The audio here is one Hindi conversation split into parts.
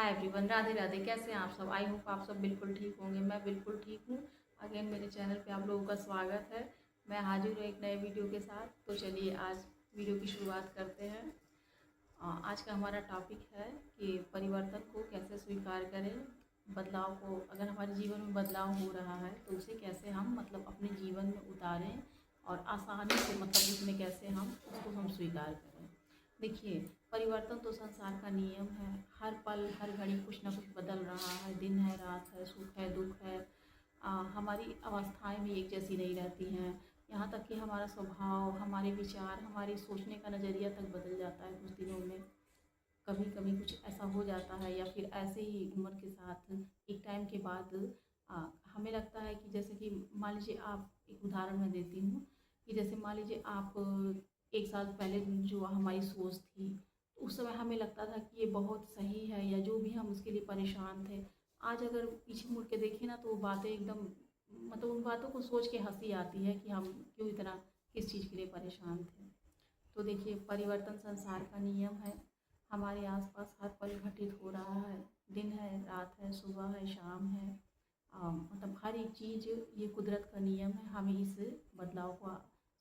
Hi everyone, Radhe Radhe. कैसे हैं आप सब? आई होप आप सब बिल्कुल ठीक होंगे। मैं बिल्कुल ठीक हूँ। अगेन मेरे चैनल पे आप लोगों का स्वागत है। मैं हाजिर हूँ एक नए वीडियो के साथ। तो चलिए आज वीडियो की शुरुआत करते हैं। आज का हमारा टॉपिक है कि परिवर्तन को कैसे स्वीकार करें। बदलाव को, अगर हमारे जीवन में बदलाव हो रहा है तो उसे कैसे हम अपने जीवन में उतारें और आसानी से उसमें कैसे हम स्वीकार करें। देखिए, परिवर्तन तो संसार का नियम है। हर पल हर घड़ी कुछ ना कुछ बदल रहा है। दिन है, रात है, सुख है, दुख है। हमारी अवस्थाएं भी एक जैसी नहीं रहती हैं। यहाँ तक कि हमारा स्वभाव, हमारे विचार, हमारी सोचने का नज़रिया तक बदल जाता है कुछ दिनों में। कभी कभी कुछ ऐसा हो जाता है या फिर ऐसे ही उम्र के साथ एक टाइम के बाद हमें लगता है कि जैसे कि मान लीजिए, आप एक उदाहरण मैं देती हूँ कि जैसे मान लीजिए आप एक साल पहले जो हमारी सोच थी, तो उस समय हमें लगता था कि ये बहुत सही है या जो भी हम उसके लिए परेशान थे। आज अगर पीछे मुड़ के देखें ना, तो वो बातें एकदम उन बातों को सोच के हंसी आती है कि हम क्यों इतना किस चीज़ के लिए परेशान थे। तो देखिए, परिवर्तन संसार का नियम है। हमारे आसपास हर पल घटित हो रहा है। दिन है, रात है, सुबह है, शाम है। हर एक चीज़, ये कुदरत का नियम है। हमें इस बदलाव को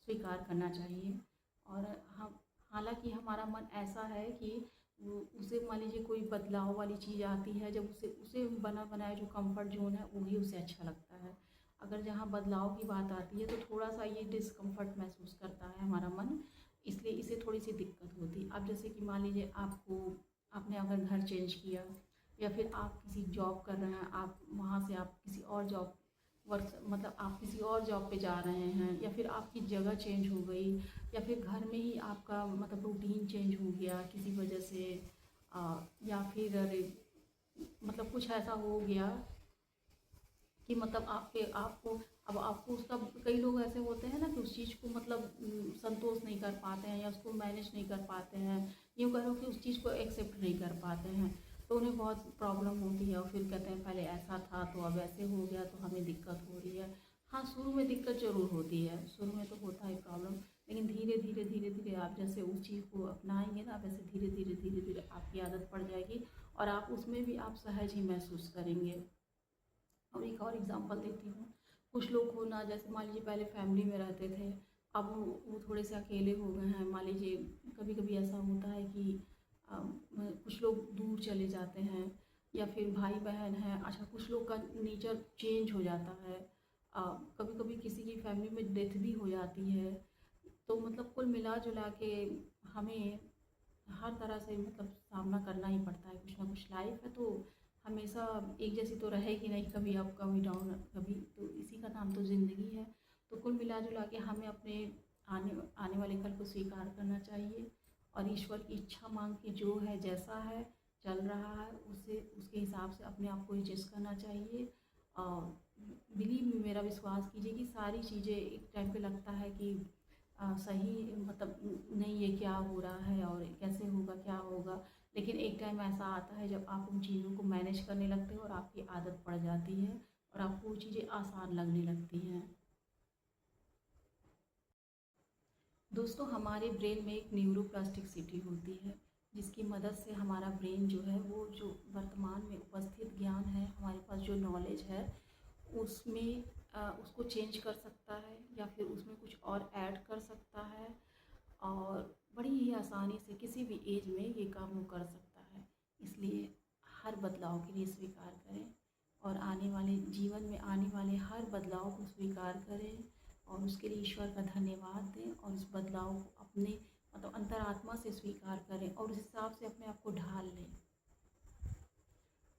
स्वीकार करना चाहिए। और हम, हालांकि हमारा मन ऐसा है कि उसे मान लीजिए कोई बदलाव वाली चीज़ आती है, जब उसे उसे बना बनाया जो कंफर्ट जोन है वही उसे अच्छा लगता है। अगर जहाँ बदलाव की बात आती है तो थोड़ा सा ये डिस्कम्फर्ट महसूस करता है हमारा मन। इसलिए इसे थोड़ी सी दिक्कत होती है। अब जैसे कि मान लीजिए आपने अगर घर चेंज किया या फिर आप किसी जॉब कर रहे हैं, आप वहाँ से आप किसी और जॉब वर्क आप किसी और जॉब पे जा रहे हैं, या फिर आपकी जगह चेंज हो गई, या फिर घर में ही आपका रूटीन चेंज हो गया किसी वजह से। या फिर अरे कुछ ऐसा हो गया कि आपके आपको अब आपको उसका, कई लोग ऐसे होते हैं ना कि उस चीज़ को संतोष नहीं कर पाते हैं या उसको मैनेज नहीं कर पाते हैं। यूँ करो कि उस चीज़ को एक्सेप्ट नहीं कर पाते हैं, तो उन्हें बहुत प्रॉब्लम होती है और फिर कहते हैं पहले ऐसा था तो अब ऐसे हो गया तो हमें दिक्कत हो रही है। हाँ, शुरू में दिक्कत ज़रूर होती है, शुरू में तो होता है प्रॉब्लम। लेकिन धीरे धीरे धीरे धीरे आप जैसे उस चीज़ को अपनाएंगे ना, वैसे धीरे धीरे धीरे धीरे आपकी आदत पड़ जाएगी और आप उसमें भी आप सहज ही महसूस करेंगे। और एक और एग्जांपल देती हूँ। कुछ लोग हो ना, जैसे मान लीजिए पहले फैमिली में रहते थे, अब वो थोड़े से अकेले हो गए हैं। मान लीजिए कभी कभी ऐसा होता है कि कुछ लोग दूर चले जाते हैं, या फिर भाई बहन हैं। अच्छा, कुछ लोग का नेचर चेंज हो जाता है। कभी कभी किसी की फैमिली में डेथ भी हो जाती है। तो कुल मिला जुला के हमें हर तरह से सामना करना ही पड़ता है। कुछ ना कुछ लाइफ है तो हमेशा एक जैसी तो रहेगी नहीं, कभी अप कभी डाउन, कभी तो इसी का नाम तो ज़िंदगी है। तो कुल मिला जुला के हमें अपने आने आने वाले कल को स्वीकार करना चाहिए और ईश्वर की इच्छा मांग के जो है, जैसा है चल रहा है, उसे उसके हिसाब से अपने आप को एडजस्ट करना चाहिए। और बिलीव में, मेरा विश्वास कीजिए कि सारी चीज़ें एक टाइम पे लगता है कि सही नहीं, ये क्या हो रहा है और कैसे होगा, क्या होगा। लेकिन एक टाइम ऐसा आता है जब आप उन चीज़ों को मैनेज करने लगते हो और आपकी आदत पड़ जाती है और आपको वो चीज़ें आसान लगने लगती हैं। दोस्तों, हमारे ब्रेन में एक न्यूरोप्लास्टिसिटी होती है, जिसकी मदद से हमारा ब्रेन जो है, वो जो वर्तमान में उपस्थित ज्ञान है, हमारे पास जो नॉलेज है, उसमें उसको चेंज कर सकता है या फिर उसमें कुछ और ऐड कर सकता है। और बड़ी ही आसानी से किसी भी एज में ये काम वो कर सकता है। इसलिए हर बदलाव के लिए स्वीकार करें और आने वाले जीवन में आने वाले हर बदलाव को स्वीकार करें और उसके लिए ईश्वर का धन्यवाद दें और उस बदलाव को अपने अंतरात्मा से स्वीकार करें और उस हिसाब से अपने आप को ढाल लें।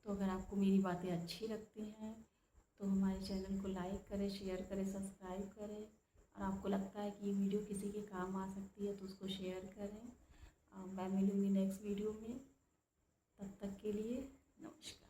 तो अगर आपको मेरी बातें अच्छी लगती हैं तो हमारे चैनल को लाइक करें, शेयर करें, सब्सक्राइब करें। और आपको लगता है कि ये वीडियो किसी के काम आ सकती है तो उसको शेयर करें। मैं मिलूँगी नेक्स्ट वीडियो में। तब तक के लिए नमस्कार।